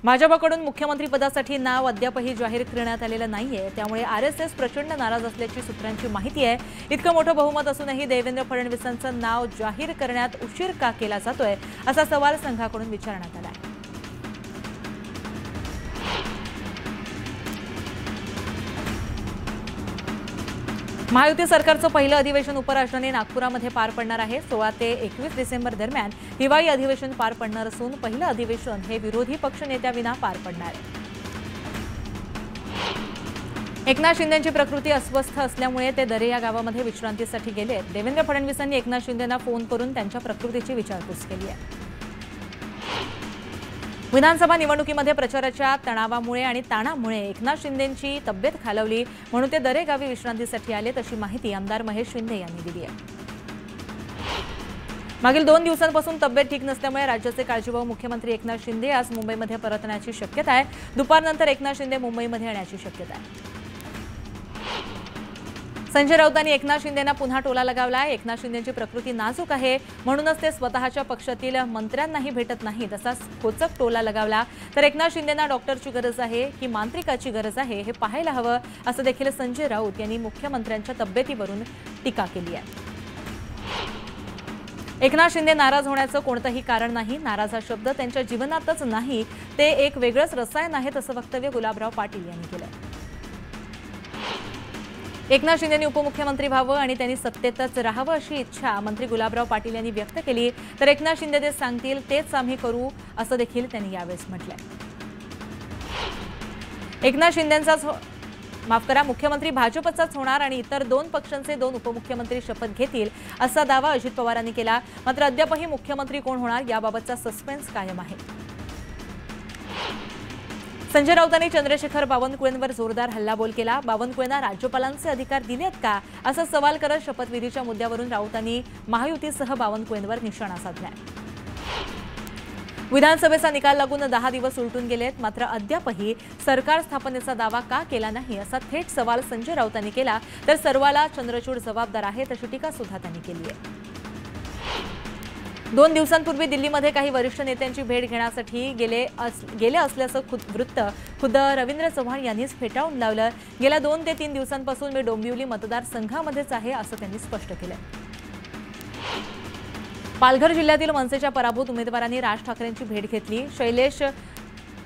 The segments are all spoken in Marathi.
भाजपकडून मुख्यमंत्रीपदासाठी नाव अद्यापही जाहीर करण्यात आलेलं नाहीये, त्यामुळे आरएसएस प्रचंड नाराज असल्याची सूत्रांची माहिती आहे। इतकं मोठं बहुमत असूनही देवेंद्र फडणवीसांचं नाव जाहीर करण्यात उशीर का केला जातोय असा सवाल संघाकडून विचारण्यात आला आहे। महायुती सरकारचं पहिलं अधिवेशन उपराष्ट्राने नागपुरामध्ये पार पडणार आहे। 16 ते 21 डिसेंबर दरम्यान हिवाळी अधिवेशन पार पडणार असून पहिलं अधिवेशन हे विरोधी पक्षनेत्याविना पार पडणार आहे। एकनाथ शिंदेंची प्रकृती अस्वस्थ असल्यामुळे ते दरे या गावामध्ये विश्रांतीसाठी गेले। देवेंद्र फडणवीसांनी एकनाथ शिंदेंना फोन करून त्यांच्या प्रकृतीची विचारपूस केली आहे। विधानसभा निवडणुकीमध्ये प्रचाराच्या तणावामुळे आणि ताणामुळे एकनाथ शिंदेंची तब्येत खालावली, म्हणून ते दरे गावी विश्रांतीसाठी आले, अशी माहिती आमदार महेश शिंदे यांनी दिली आहे। मागील 2 दिवसांपासून तब्येत ठीक नसल्यामुळे राज्याचे काळजीवाहू मुख्यमंत्री एकनाथ शिंदे आज मुंबईमध्ये परतण्याची शक्यता आहे। दुपारनंतर एकनाथ शिंदे मुंबईमध्ये येण्याची शक्यता आहे। संजय राऊतांनी एकनाथ शिंदेंना पुन्हा टोला लगावला। एकनाथ शिंदेंची प्रकृती नाजूक आहे, म्हणूनच ते स्वतःच्या पक्षातील मंत्र्यांनाही भेटत नाहीत, असा खोचक टोला लगावला। तर एकनाथ शिंदेंना डॉक्टरची गरज आहे की मांत्रिकाची गरज आहे हे पाहायला हवं, असं देखील संजय राऊत यांनी मुख्यमंत्र्यांच्या तब्येतीवरून टीका केली आहे। एकनाथ शिंदे नाराज होण्याचं कोणतंही कारण नाही। नाराज हा शब्द त्यांच्या जीवनातच नाही, ते एक वेगळंच रसायन आहे, असं वक्तव्य गुलाबराव पाटील यांनी केलं। एकनाथ शिंदेंनी उपमुख्यमंत्री व्हावं आणि त्यांनी सत्तेतच राहावं अशी इच्छा मंत्री गुलाबराव पाटील यांनी व्यक्त केली। तर एकनाथ शिंदे जे सांगतील तेच आम्ही करू, असं देखील त्यांनी यावेळेस म्हटलंय। एकनाथ शिंदेंचाच मुख्यमंत्री भाजपचाच होणार आणि इतर 2 पक्षांचे 2 उपमुख्यमंत्री शपथ घेतील, असा दावा अजित पवारांनी केला। मात्र अद्यापही मुख्यमंत्री कोण होणार याबाबतचा सस्पेन्स कायम आहे। संजय राऊतांनी चंद्रशेखर बावनकुळेंवर जोरदार हल्लाबोल केला। बावनकुळेंना राज्यपालांचे अधिकार दिलेत का, असा सवाल करत शपथविधीच्या मुद्द्यावरून राऊतांनी महायुतीसह बावनकुळेंवर निशाणा साधलाय। विधानसभेचा निकाल लागून 10 दिवस उलटून गेलेत, मात्र अद्यापही सरकार स्थापनेचा दावा का केला नाही, असा थेट सवाल संजय राऊतांनी केला। तर सर्वाला चंद्रचूड जबाबदार आहेत, अशी टीका सुद्धा त्यांनी केली आहे। 2 दिवसांपूर्वी दिल्लीमध्ये काही वरिष्ठ नेत्यांची भेट घेण्यासाठी गेले असल्याचं वृत्त खुद्द रवींद्र चव्हाण यांनीच फेटाळून लावलं। गेल्या 2 ते 3 दिवसांपासून मी डोंबिवली मतदारसंघामध्येच आहे, असं त्यांनी स्पष्ट केलं। पालघर जिल्ह्यातील मनसेच्या पराभूत उमेदवारांनी राज ठाकरेंची भेट घेतली। शैलेश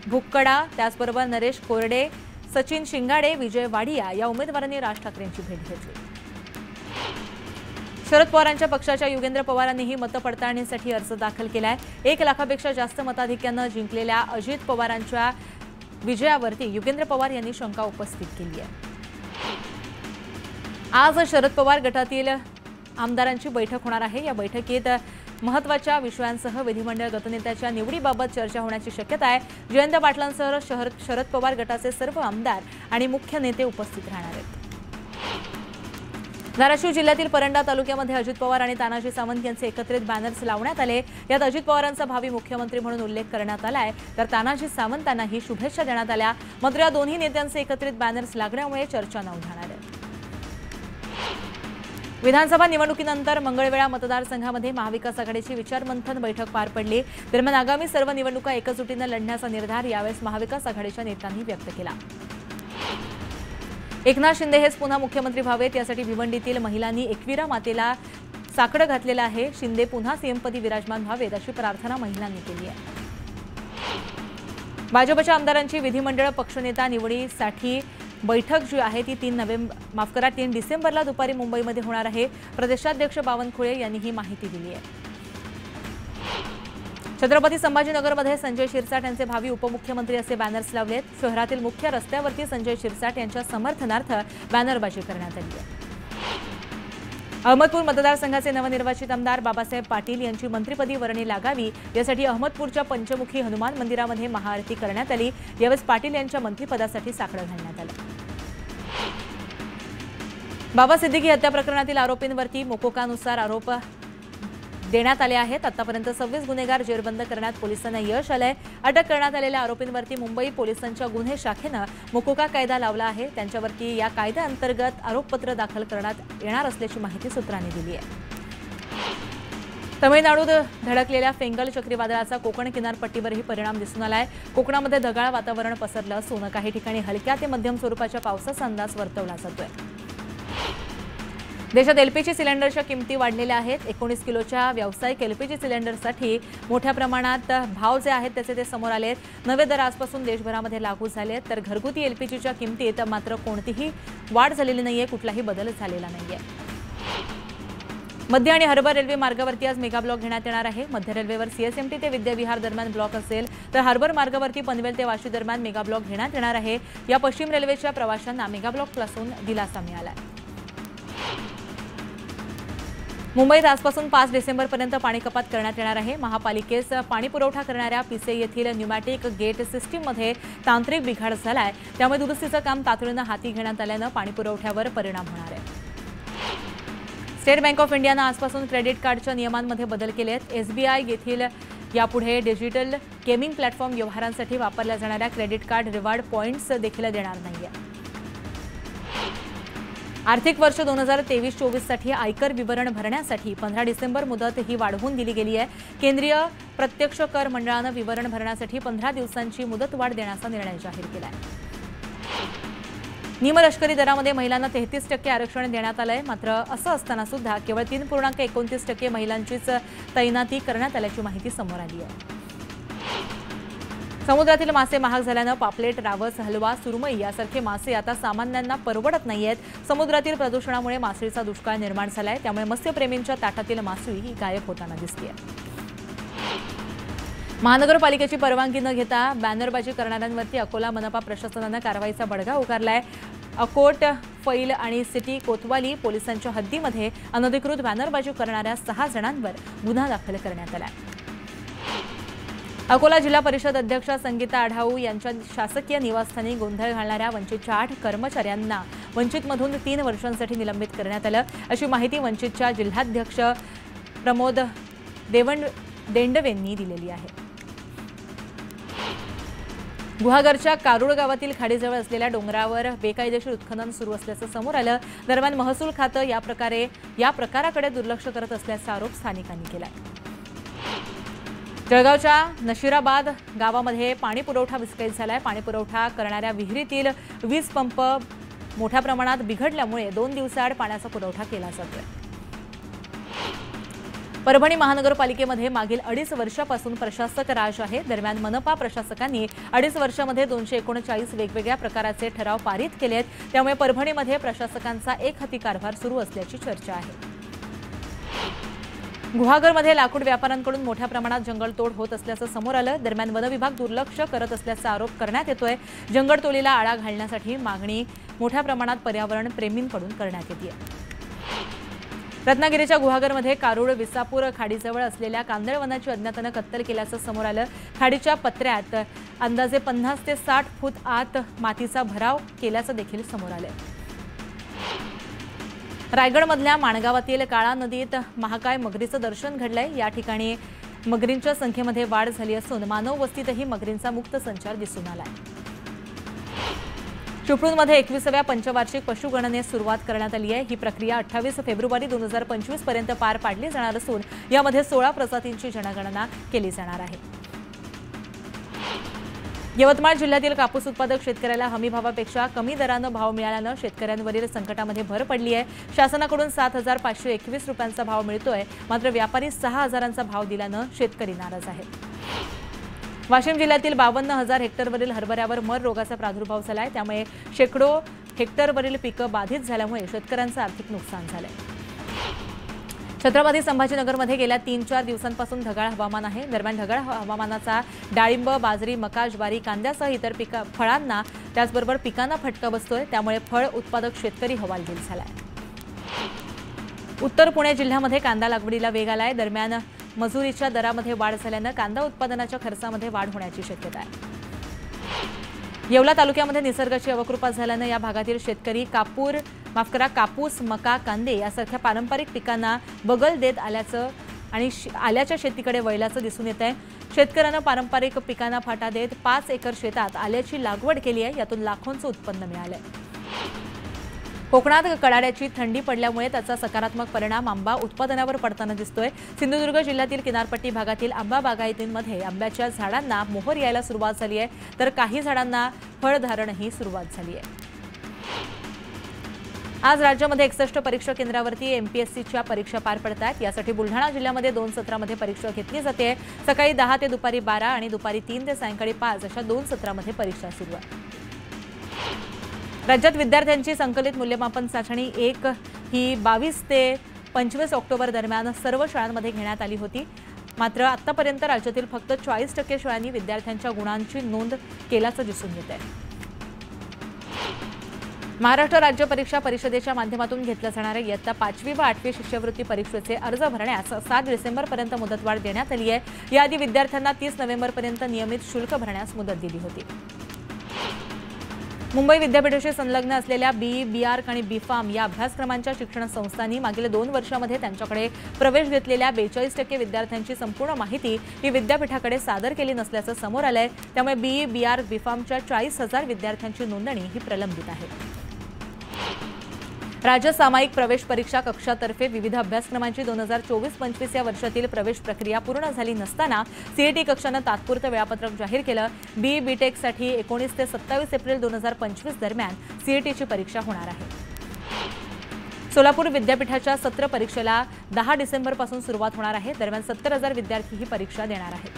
भुक्कडा, त्याचबरोबर नरेश कोरडे, सचिन शिंगाडे, विजय वाडिया या उमेदवारांनी राज ठाकरेंची भेट घेतली। शरद पवारांच्या पक्षाच्या युगेंद्र पवारांनीही मतपडताळणीसाठी अर्ज दाखल केलाय। 1 लाखापेक्षा जास्त मताधिक्यानं जिंकलेल्या अजित पवारांच्या विजयावरती युगेंद्र पवार यांनी शंका उपस्थित केली आहे। आज शरद पवार गटातील आमदारांची बैठक होणार आहे। या बैठकीत महत्त्वाच्या विषयांसह विधिमंडळ गटनेत्याच्या निवडीबाबत चर्चा होण्याची शक्यता आहे। जयंत पाटलांसह शरद पवार गटाचे सर्व आमदार आणि मुख्य नेते उपस्थित राहणार आहेत। धाराशिव जिल्ह्यातील परंडा तालुक्यामध्ये अजित पवार आणि तानाजी सावंत यांचे एकत्रित बॅनर्स लावण्यात आले। यात अजित पवारांचा भावी मुख्यमंत्री म्हणून उल्लेख करण्यात आलाय, तर तानाजी सावंतांनाही शुभेच्छा देण्यात आल्या। मात्र या दोन्ही नेत्यांचे एकत्रित बॅनर्स लागल्यामुळे चर्चा न उधाणार आहे। विधानसभा निवडणुकीनंतर मंगळवेढा मतदारसंघामध्ये महाविकास आघाडीची विचारमंथन बैठक पार पडली। दरम्यान आगामी सर्व निवडणुका एकजुटीने लढण्याचा निर्धार यावेळेस महाविकास आघाडीच्या नेत्यांनी व्यक्त केला। एकनाथ शिंदे हेच पुन्हा मुख्यमंत्री व्हावेत, यासाठी भिवंडीतील महिलांनी एकविरा मातेला साकडं घातलेलं आहे। शिंदे पुन्हा सीएमपदी विराजमान व्हावेत, अशी प्रार्थना महिलांनी केली आहे। भाजपच्या आमदारांची विधिमंडळ पक्षनेता निवडीसाठी बैठक जी आहे ती 3 डिसेंबरला दुपारी मुंबईमध्ये होणार आहे। प्रदेशाध्यक्ष बावनकुळे यांनी ही माहिती दिली आहे। छत्रपती संभाजीनगरमध्ये संजय शिरसाट यांचे भावी उपमुख्यमंत्री असे बॅनर्स लावलेत। शहरातील मुख्य रस्त्यावरती संजय शिरसाट यांच्या समर्थनार्थ बॅनरबाजी करण्यात आली आहे। अहमदपूर मतदारसंघाचे नवनिर्वाचित आमदार बाबासाहेब पाटील यांची मंत्रिपदी वर्णी लागावी, यासाठी अहमदपूरच्या पंचमुखी हनुमान मंदिरामध्ये महाआरती करण्यात आली। यावेळेस पाटील यांच्या मंत्रिपदासाठी साकडं घालण्यात आलं। बाबा सिद्दीकी हत्या प्रकरणातील आरोपींवरती मोकोकानुसार आरोप देण्यात आले आहेत। आतापर्यंत 26 गुन्हेगार जेरबंद करण्यात पोलिसांना यश आलंय। अटक करण्यात आलेल्या आरोपींवरती मुंबई पोलिसांच्या गुन्हे शाखेनं मोकोका कायदा लावला आहे। त्यांच्यावरती या कायद्याअंतर्गत आरोपपत्र दाखल करण्यात येणार असल्याची माहिती सूत्रांनी दिली आहे। तमिळनाडूत धडकलेल्या फेंगल चक्रीवादळाचा कोकण किनारपट्टीवरही परिणाम दिसून आलाय। कोकणामध्ये ढगाळ वातावरण पसरलं असून काही ठिकाणी हलक्या ते मध्यम स्वरूपाच्या पावसाचा अंदाज वर्तवला जातोय। देशात एलपीजी सिलेंडरच्या किमती वाढलेल्या आहेत। 19 किलोच्या व्यावसायिक एलपीजी सिलेंडरसाठी मोठ्या प्रमाणात भाव जे आहेत त्याचे ते समोर आले आहेत। नवे दर आजपासून देशभरामध्ये लागू झाले आहेत, तर घरगुती एलपीजीच्या किमतीत मात्र कोणतीही वाढ झालेली नाहीये, कुठलाही बदल झालेला नाहीये। मध्य आणि हार्बर रेल्वे मार्गावरती आज मेगा ब्लॉक घेण्यात येणार आहे। मध्य रेल्वेवर सीएसएमटी ते विद्याविहार दरम्यान ब्लॉक असेल, तर हार्बर मार्गावरती पनवेल ते वाशी दरम्यान मेगा ब्लॉक घेण्यात येणार आहे। या पश्चिम रेल्वेच्या प्रवाशांना मेगा ब्लॉकपासून दिलासा मिळाला आहे। मुंबईत आजपासून 5 डिसेंबरपर्यंत पाणी कपात करण्यात येणार आहे। महापालिकेस पाणी पुरवठा करणाऱ्या पिसे येथील न्यूमॅटिक गेट सिस्टीममध्ये तांत्रिक बिघाड झालाय, त्यामुळे दुरुस्तीचं काम तातडीनं हाती घेण्यात आल्यानं पाणी पुरवठ्यावर परिणाम होणार आहे। स्टेट बँक ऑफ इंडियानं आजपासून क्रेडिट कार्डच्या नियमांमध्ये बदल केले आहेत। एसबीआय येथील यापुढे डिजिटल गेमिंग प्लॅटफॉर्म व्यवहारांसाठी वापरल्या जाणाऱ्या क्रेडिट कार्ड रिवॉर्ड पॉइंट्स देखील देणार नाहीये। आर्थिक वर्ष 2023-24 साठी आयकर विवरण भरण्यासाठी 15 डिसेंबर मुदत ही वाढवून दिली गेली आहे। केंद्रीय प्रत्यक्ष कर मंडळानं विवरण भरण्यासाठी 15 दिवसांची मुदतवाढ देण्याचा निर्णय जाहीर केला आहे। निमलष्करी दलामध्ये महिलांना 33% आरक्षण देण्यात आलंय, मात्र असं असताना सुद्धा केवळ 3.29% महिलांचीच तैनाती करण्यात आल्याची माहिती समोर आली आहे। समुद्रातील मासे महाग झाल्यानं पापलेट, रावस, हलवा, सुरमई यासारखे मासे आता सामान्यांना परवडत नाहीयेत। समुद्रातील प्रदूषणामुळे मासळीचा दुष्काळ निर्माण झालाय, त्यामुळे मत्स्यप्रेमींच्या ताटातील मासळी ही गायब होताना दिसतेय। महानगरपालिकेची परवानगी न घेता बॅनरबाजी करणाऱ्यांवरती अकोला मनपा प्रशासनानं कारवाईचा बडगा उगारलाय। अकोट, फैल आणि सिटी कोतवाली पोलिसांच्या हद्दीमध्ये अनधिकृत बॅनरबाजी करणाऱ्या 6 जणांवर गुन्हा दाखल करण्यात आला। अकोला जिल्हा परिषद अध्यक्षा संगीता आढाऊ यांच्या शासकीय निवासस्थानी गोंधळ घालणाऱ्या वंचितच्या 8 कर्मचाऱ्यांना वंचितमधून 3 वर्षांसाठी निलंबित करण्यात आलं, अशी माहिती वंचितच्या जिल्हाध्यक्ष प्रमोद देंडवेंनी दिलेली आहे। गुहागरच्या कारुळ गावातील खाडीजवळ असलेल्या डोंगरावर बेकायदेशीर उत्खनन सुरू असल्याचं समोर आलं। दरम्यान महसूल खातं या प्रकाराकडे दुर्लक्ष करत असल्याचा आरोप स्थानिकांनी केला। जळगावच्या नशिराबाद गावामध्ये पाणी पुरवठा विस्कळीत झालाय। पाणी पुरवठा करणाऱ्या विहिरीतील वीज पंप मोठ्या प्रमाणात बिघडल्यामुळे 2 दिवसाआड पाण्याचा पुरवठा केला जातोय। परभणी महानगरपालिकेमध्ये मागील 2.5 वर्षापासून प्रशासक राज आहे। दरम्यान मनपा प्रशासकांनी 2.5 वर्षामध्ये 239 वेगवेगळ्या प्रकाराचे ठराव पारित केले आहेत, त्यामुळे परभणीमध्ये प्रशासकांचा एकहाती कारभार सुरू असल्याची चर्चा आहे। गुहागरमध्ये लाकूड व्यापाऱ्यांकडून मोठ्या प्रमाणात जंगलतोड होत असल्याचं समोर आलं। दरम्यान वनविभाग दुर्लक्ष करत असल्याचा आरोप करण्यात येतोय। जंगलतोडीला आळा घालण्यासाठी मागणी मोठ्या प्रमाणात पर्यावरण प्रेमींकडून करण्यात येते। रत्नागिरीच्या गुहागरमध्ये कारुळ विसापूर खाडीजवळ असलेल्या कांदळवनाची अज्ञातानं कत्तल केल्याचं समोर आलं। खाडीच्या पत्र्यात अंदाजे 50 ते 60 फूट आत मातीचा भराव केल्याचं देखील समोर आलं। रायगडमधल्या माणगावातील काळा नदीत महाकाय मगरीचं दर्शन घडलंय। या ठिकाणी मगरींच्या संख्येमध्ये वाढ झाली असून मानव वस्तीतही मगरींचा मुक्त संचार दिसून आलाय। चिपळूणमध्ये 21व्या पंचवार्षिक पशुगणनेस सुरुवात करण्यात आली आहे। ही प्रक्रिया 28 फेब्रुवारी 2025 पर्यंत पार पाडली जाणार असून यामध्ये 16 प्रजातींची जनगणना केली जाणार आहे। यवतमाळ जिल्ह्यातील कापूस उत्पादक शेतकऱ्याला हमीभावापेक्षा कमी दरानं भाव मिळाल्यानं शेतकऱ्यांवरील संकटामध्ये भर पडली आहे। शासनाकडून 7,521 रुपयांचा भाव मिळतोय, मात्र व्यापारी 6,000चा भाव दिल्यानं शेतकरी नाराज आहेत। वाशिम जिल्ह्यातील 52,000 हेक्टरवरील हरभऱ्यावर मर रोगाचा प्रादुर्भाव झालाय, त्यामुळे शेकडो हेक्टरवरील पिकं बाधित झाल्यामुळे शेतकऱ्यांचं आर्थिक नुकसान झालंय। छत्रपती संभाजीनगरमध्ये गेल्या 3-4 दिवसांपासून ढगाळ हवामान आहे। दरम्यान ढगाळ हवामानाचा डाळिंब, बाजरी, मका, ज्वारी, कांद्यासह इतर फळांना त्याचबरोबर पिकांना फटका बसतोय, त्यामुळे फळ उत्पादक शेतकरी हवालदिल झालाय। उत्तर पुणे जिल्ह्यामध्ये कांदा लागवडीला वेग आलाय। दरम्यान मजुरीच्या दरामध्ये वाढ झाल्यानं कांदा उत्पादनाच्या खर्चामध्ये वाढ होण्याची शक्यता आहे। येवला तालुक्यामध्ये निसर्गाची अवकृपा झाल्यानं या भागातील शेतकरी कापूस, मका, कांदे यासारख्या पारंपरिक पिकांना बगल देत आल्याचं आणि आल्याच्या शेतीकडे वळल्याचं दिसून येत आहे। शेतकऱ्यांना पारंपरिक पिकांना फाटा देत 5 एकर शेतात आल्याची लागवड केली आहे, यातून लाखोंचं उत्पन्न मिळालंय। कोकणात कडाड्याची थंडी पडल्यामुळे त्याचा सकारात्मक परिणाम आंबा उत्पादनावर पडताना दिसतोय। सिंधुदुर्ग जिल्ह्यातील किनारपट्टी भागातील आंबा बागायतींमध्ये आंब्याच्या झाडांना मोहर यायला सुरुवात झाली आहे, तर काही झाडांना फळधारणही सुरुवात झाली आहे। आज राज्यामध्ये 61 परीक्षा केंद्रावरती एमपीएससीच्या परीक्षा पार पडतात। यासाठी बुलढाणा जिल्ह्यामध्ये 2 सत्रामध्ये परीक्षा घेतली जाते। सकाळी 10 ते दुपारी 12 आणि दुपारी 3 ते सायंकाळी 5 अशा 2 सत्रामध्ये परीक्षा सुरू आहे। राज्यात विद्यार्थ्यांची संकलित मूल्यमापन चाचणी 1 ही 22 ते 25 ऑक्टोबर दरम्यान सर्व शाळांमध्ये घेण्यात आली होती। मात्र आतापर्यंत राज्यातील फक्त 40% शाळांनी विद्यार्थ्यांच्या गुणांची नोंद केल्याचं दिसून येत आहे। महाराष्ट्र राज्य परीक्षा परिषदेच्या माध्यमातून घेतल्या जाणाऱ्या इयत्ता 5वी व 8वी शिष्यवृत्ती परीक्षेचे अर्ज भरण्यास 7 डिसेंबरपर्यंत मुदतवाढ देण्यात आली आहे। याआधी विद्यार्थ्यांना 30 नोव्हेंबरपर्यंत नियमित शुल्क भरण्यास मुदत दिली होती। मुंबई विद्यापीठाशी संलग्न असलेल्या बीई, बीआर्क आणि बीफार्म या अभ्यासक्रमांच्या शिक्षण संस्थांनी मागील 2 वर्षांमध्ये त्यांच्याकडे प्रवेश घेतलेल्या 42% विद्यार्थ्यांची संपूर्ण माहिती ही विद्यापीठाकडे सादर केली नसल्याचं समोर आलंय। त्यामुळे बीई, बीआर्क, बीफार्मच्या 40,000 विद्यार्थ्यांची नोंदणी ही प्रलंबित आहे। राज्य सामायिक प्रवेश परीक्षा कक्षातर्फे विविध अभ्यासक्रमांची 2024-25 या वर्षातील प्रवेश प्रक्रिया पूर्ण झाली नसताना सीईटी कक्षानं तात्पुरतं वेळापत्रक जाहीर केलं। बीई, बीटेकसाठी 19 ते 27 एप्रिल 2025 दरम्यान सीईटीची परीक्षा होणार आहे। सोलापूर विद्यापीठाच्या सत्र परीक्षेला 10 डिसेंबरपासून सुरुवात होणार आहे। दरम्यान 70,000 विद्यार्थी ही परीक्षा देणार आहेत।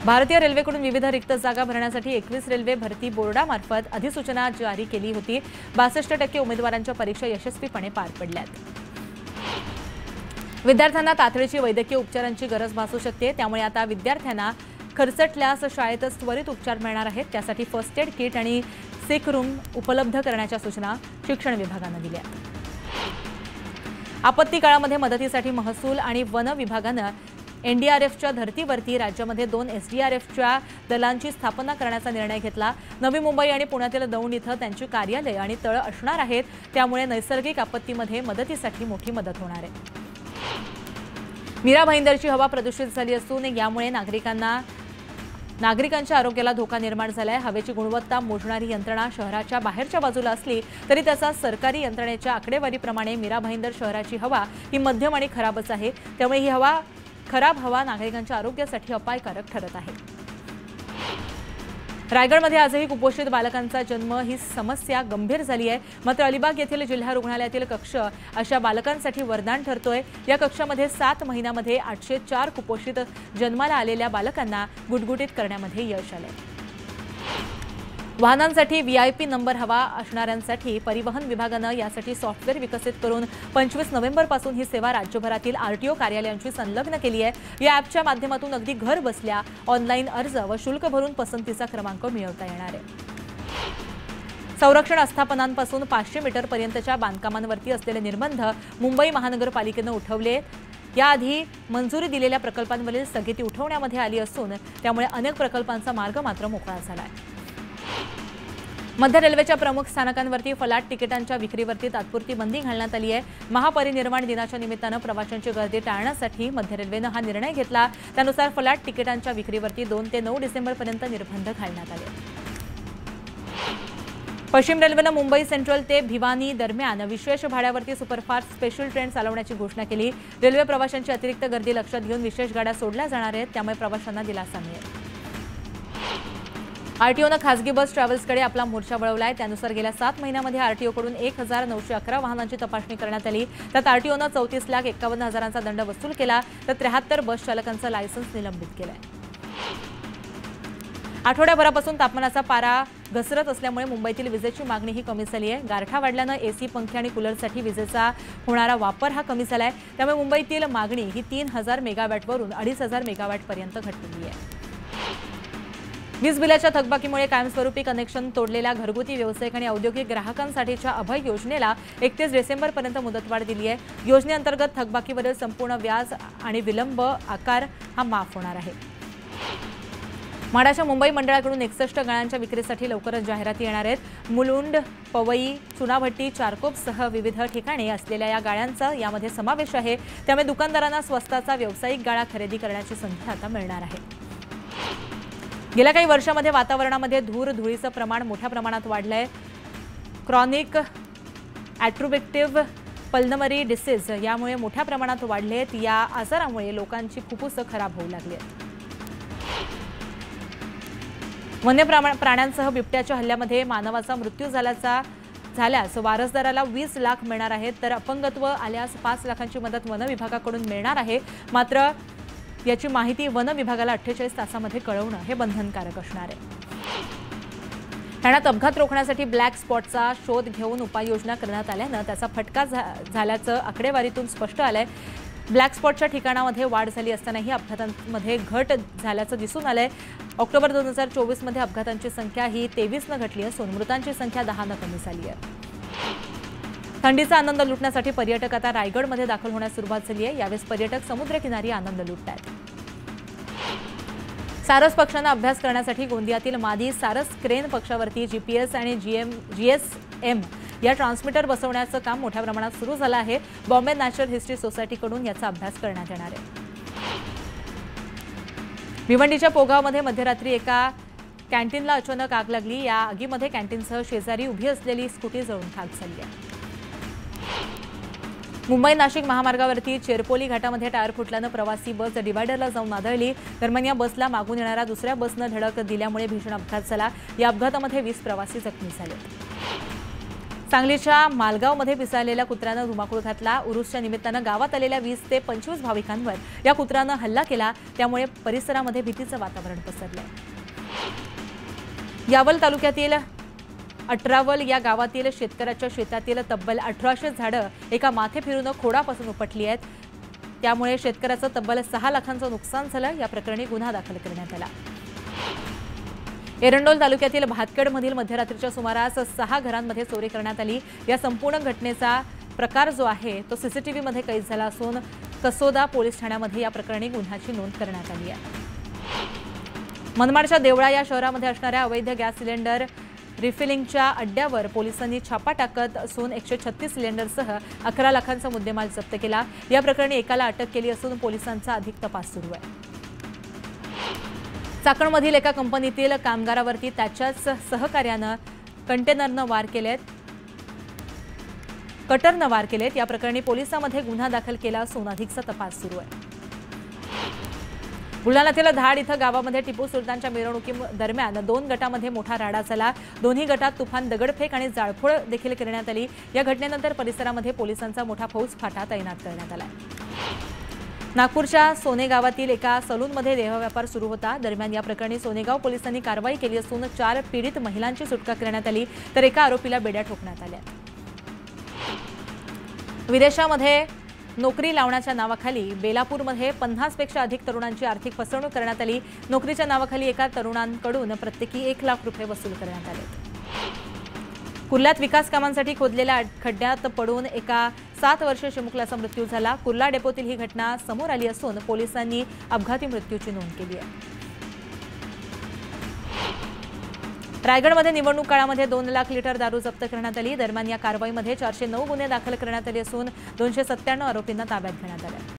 भारतीय रेल्वेकडून विविध रिक्त जागा भरण्यासाठी 21 रेल्वे भरती बोर्डामार्फत अधिसूचना जारी केली होती। 62% उमेदवारांच्या परीक्षा यशस्वीपणे पार पडल्यात। विद्यार्थ्यांना तातडीची वैद्यकीय उपचारांची गरज भासू शकते, त्यामुळे आता विद्यार्थ्यांना खरचटल्यास शाळेतच त्वरित उपचार मिळणार आहेत। त्यासाठी फर्स्ट एड किट आणि सिक रूम उपलब्ध करण्याच्या सूचना शिक्षण विभागानं दिल्या। आपत्ती काळामध्ये मदतीसाठी महसूल आणि वन विभागानं एनडीआरएफच्या धर्तीवरती राज्यामध्ये 2 एसडीआरएफच्या दलांची स्थापना करण्याचा निर्णय घेतला। नवी मुंबई आणि पुण्यातील दौंड इथं त्यांची कार्यालय आणि तळ असणार आहेत, त्यामुळे नैसर्गिक आपत्तीमध्ये मदतीसाठी मोठी मदत होणार आहे। मीरा भाईंदरची हवा प्रदूषित झाली असून यामुळे नागरिकांच्या आरोग्याला धोका निर्माण झालाय। हवेची गुणवत्ता मोजणारी यंत्रणा शहराच्या बाहेरच्या बाजूला असली तरी त्याचा सरकारी यंत्रणेच्या आकडेवारीप्रमाणे मीरा भाईंदर शहराची हवा ही मध्यम आणि खराबच आहे। त्यामुळे ही खराब हवा नागरिकांच्या आरोग्यासाठी अपायकारक ठरत आहे। रायगडमध्ये आजही कुपोषित बालकांचा जन्म ही समस्या गंभीर झाली आहे। मात्र अलिबाग येथील जिल्हा रुग्णालयातील कक्ष अशा बालकांसाठी वरदान ठरतोय। या कक्षामध्ये 7 महिन्यामध्ये 804 कुपोषित जन्माला आलेल्या बालकांना गुटगुटीत करण्यामध्ये यश आलंय। वाहनांसाठी व्हीआयपी नंबर हवा असणाऱ्यांसाठी परिवहन विभागानं यासाठी सॉफ्टवेअर विकसित करून 25 नोव्हेंबरपासून ही सेवा राज्यभरातील आरटीओ कार्यालयांशी संलग्न केली आहे। या ॲपच्या माध्यमातून अगदी घर बसल्या ऑनलाईन अर्ज व शुल्क भरून पसंतीचा क्रमांक मिळवता येणार आहे। संरक्षण आस्थापनांपासून 500 मीटरपर्यंतच्या बांधकामांवरती असलेले निर्बंध मुंबई महानगरपालिकेनं उठवले। याआधी मंजुरी दिलेल्या प्रकल्पांवरील स्थगिती उठवण्यामध्ये आली असून त्यामुळे अनेक प्रकल्पांचा मार्ग मात्र मोकळा झाला आहे। मध्य रेल्वेच्या प्रमुख स्थानकांवरती फलाट तिकिटांच्या विक्रीवरती तात्पुरती बंदी घालण्यात आली आहे। महापरिनिर्वाण दिनाच्या निमित्तानं प्रवाशांची गर्दी टाळण्यासाठी मध्य रेल्वेनं हा निर्णय घेतला। त्यानुसार फलाट तिकिटांच्या विक्रीवरती 2 ते 9 डिसेंबरपर्यंत निर्बंध घालण्यात आले। पश्चिम रेल्वेनं मुंबई सेंट्रल ते भिवानी दरम्यान विशेष भाड्यावरती सुपरफास्ट स्पेशल ट्रेन चालवण्याची घोषणा केली। रेल्वे प्रवाशांची अतिरिक्त गर्दी लक्षात घेऊन विशेष गाड्या सोडल्या जाणार आहेत, त्यामुळे प्रवाशांना दिलासा मिळेल। आरटीओनं खासगी बस ट्रॅव्हल्सकडे आपला मोर्चा वळवलाय। त्यानुसार गेल्या 7 महिन्यांमध्ये आरटीओकडून 1911 वाहनांची तपासणी करण्यात आली। त्यात आरटीओनं 34,51,000चा दंड वसूल केला, तर 73 बस चालकांचं लायसन्स निलंबित केलंय। आठवड्याभरापासून तापमानाचा पारा घसरत असल्यामुळे मुंबईतील विजेची मागणीही कमी झाली आहे। गारठा वाढल्यानं एसी, पंखे आणि कूलरसाठी विजेचा होणारा वापर हा कमी झालाय। त्यामुळे मुंबईतील मागणी ही 3000 मेगावॅटवरून 2500 मेगावॅटपर्यंत घटली आहे। वीज बिलाच्या थकबाकीमुळे कायमस्वरूपी कनेक्शन तोडलेल्या घरगुती व्यावसायिक आणि औद्योगिक ग्राहकांसाठीच्या अभय योजनेला 31 डिसेंबरपर्यंत मुदतवाढ दिली आहे। योजनेअंतर्गत थकबाकीवरील संपूर्ण व्याज आणि विलंब आकार हा माफ होणार आहे। म्हाडाच्या मुंबई मंडळाकडून 61 गाळ्यांच्या विक्रीसाठी लवकरच जाहिराती येणार आहेत। मुलुंड, पवई, चुनाभट्टी, चारकोपसह विविध ठिकाणी असलेल्या या गाळ्यांचा यामध्ये समावेश आहे। त्यामुळे दुकानदारांना स्वस्ताचा व्यावसायिक गाळा खरेदी करण्याची संधी आता मिळणार आहे। गेल्या काही वर्षांमध्ये वातावरणामध्ये धूर, धुळीचं प्रमाण मोठ्या प्रमाणात वाढलंय। क्रॉनिक ॲट्रोबिक्टिव्ह पल्मनरी डिसीज यामुळे मोठ्या प्रमाणात वाढले आहेत। या आजारामुळे लोकांची फुफ्फुसं खराब होऊ लागली आहेत। वन्य प्राण्यांसह बिबट्याच्या हल्ल्यामध्ये मानवाचा मृत्यू झाल्यास वारसदाराला 20 लाख मिळणार आहेत, तर अपंगत्व आल्यास 5 लाखांची मदत वन विभागाकडून मिळणार आहे। मात्र याची माहिती वन विभागाला 48 तासांमध्ये कळवणं हे बंधनकारक असणार आहे। ठाण्यात अपघात रोखण्यासाठी ब्लॅक स्पॉटचा शोध घेऊन उपाययोजना करण्यात आल्यानं त्याचा फटका झाल्याचं आकडेवारीतून स्पष्ट आलंय। ब्लॅक स्पॉटच्या ठिकाणामध्ये वाढ झाली असतानाही अपघातांमध्ये घट झाल्याचं दिसून आलंय। ऑक्टोबर 2024 मध्ये अपघातांची संख्या ही 23 घटली असून मृतांची संख्या 10 कमी झाली आहे। थंडीचा आनंद लुटण्यासाठी पर्यटक आता रायगडमध्ये दाखल होण्यास सुरुवात झाली आहे। यावेळेस पर्यटक समुद्रकिनारी आनंद लुटतात। सारस पक्षांना अभ्यास करण्यासाठी गोंदियातील मादी सारस क्रेन पक्षावरती जीपीएस आणि जीएसएम या ट्रान्समीटर बसवण्याचं काम मोठ्या प्रमाणात सुरू झालं आहे। बॉम्बे नॅचरल हिस्ट्री सोसायटीकडून याचा अभ्यास करण्यात येणार आहे। भिवंडीच्या पोगावमध्ये मध्यरात्री एका कॅन्टीनला अचानक आग लागली। या आगीमध्ये कॅन्टीनसह शेजारी उभी असलेली स्कूटी जळून खाक झाली आहे। मुंबई नाशिक महामार्गावरती चेरपोली घाटामध्ये टायर फुटल्यानं प्रवासी बस डिवायडरला जाऊन आदळली। दरम्यान या बसला मागून येणाऱ्या दुसऱ्या बसनं धडक दिल्यामुळे भीषण अपघात झाला। या अपघातामध्ये 20 प्रवासी जखमी झाले। सांगलीच्या मालगावमध्ये पिसाळलेल्या कुत्र्यानं धुमाकूळ घातला। उरुसच्या निमित्तानं गावात आलेल्या 20 ते 25 भाविकांवर या कुत्र्यानं हल्ला केला, त्यामुळे परिसरामध्ये भीतीचं वातावरण पसरलंय। यावल तालुक्यातील अठरावल या गावातील शेतकऱ्याच्या शेतातील तब्बल 1800 झाडं एका माथे फिरून खोडापासून उपटली आहेत। त्यामुळे शेतकऱ्याचं तब्बल 6 लाखांचं नुकसान झालं। या प्रकरणी गुन्हा दाखल करण्यात आला। एरंडोल तालुक्यातील भातकडमधील मध्यरात्रीच्या सुमारास 6 घरांमध्ये चोरी करण्यात आली। या संपूर्ण घटनेचा प्रकार जो आहे तो सीसीटीव्हीमध्ये कैद झाला असून कसोदा पोलीस ठाण्यामध्ये या प्रकरणी गुन्ह्याची नोंद करण्यात आली आहे। मनमाडच्या देवळा या शहरामध्ये असणाऱ्या अवैध गॅस सिलेंडर रिफिलिंगच्या अड्ड्यावर पोलिसांनी छापा टाकत असून 136 सिलेंडरसह 11 लाखांचा मुद्देमाल जप्त केला। या प्रकरणी एकाला अटक केली असून पोलिसांचा अधिक तपास सुरू आहे। चाकणमधील एका कंपनीतील कामगारावरती त्याच्याच सहकार्यानं कटरनं वार केलेत। या प्रकरणी पोलिसांमध्ये गुन्हा दाखल केला असून अधिकचा तपास सुरू आहे। बुलढाण्यातील धाड इथं गावामध्ये टिपू सुलतानच्या मिरवणुकीदरम्यान 2 गटामध्ये मोठा राडा झाला। दोन्ही गटात तुफान दगडफेक आणि जाळपोळ देखील करण्यात आली। या घटनेनंतर परिसरामध्ये पोलिसांचा मोठा फौजफाटा तैनात करण्यात आला। नागपूरच्या सोनेगावातील एका सलूनमध्ये देहव्यापार सुरू होता। दरम्यान या प्रकरणी सोनेगाव पोलिसांनी कारवाई केली असून 4 पीडित महिलांची सुटका करण्यात आली, तर एका आरोपीला बेड्या ठोकण्यात आल्या। विदेशामध्ये नोकरी लावण्याच्या नावाखाली बेलापूरमध्ये 50 पेक्षा अधिक तरुणांची आर्थिक फसवणूक करण्यात आली। नोकरीच्या नावाखाली एका तरुणांकडून प्रत्येकी 1 लाख रुपये वसूल करण्यात आले। कुर्ल्यात विकास कामांसाठी खोदलेल्या खड्ड्यात पडून एका 7 वर्षीय चिमुकल्याचा मृत्यू झाला। कुर्ला डेपोतील ही घटना समोर आली असून पोलिसांनी अपघाती मृत्यूची नोंद केली आहे। रायगडमध्ये निवडणूक काळामध्ये 2 लाख लिटर दारू जप्त करण्यात आली। दरम्यान या कारवाईमध्ये 409 गुन्हे दाखल करण्यात आले असून 297 आरोपींना ताब्यात घेण्यात आले।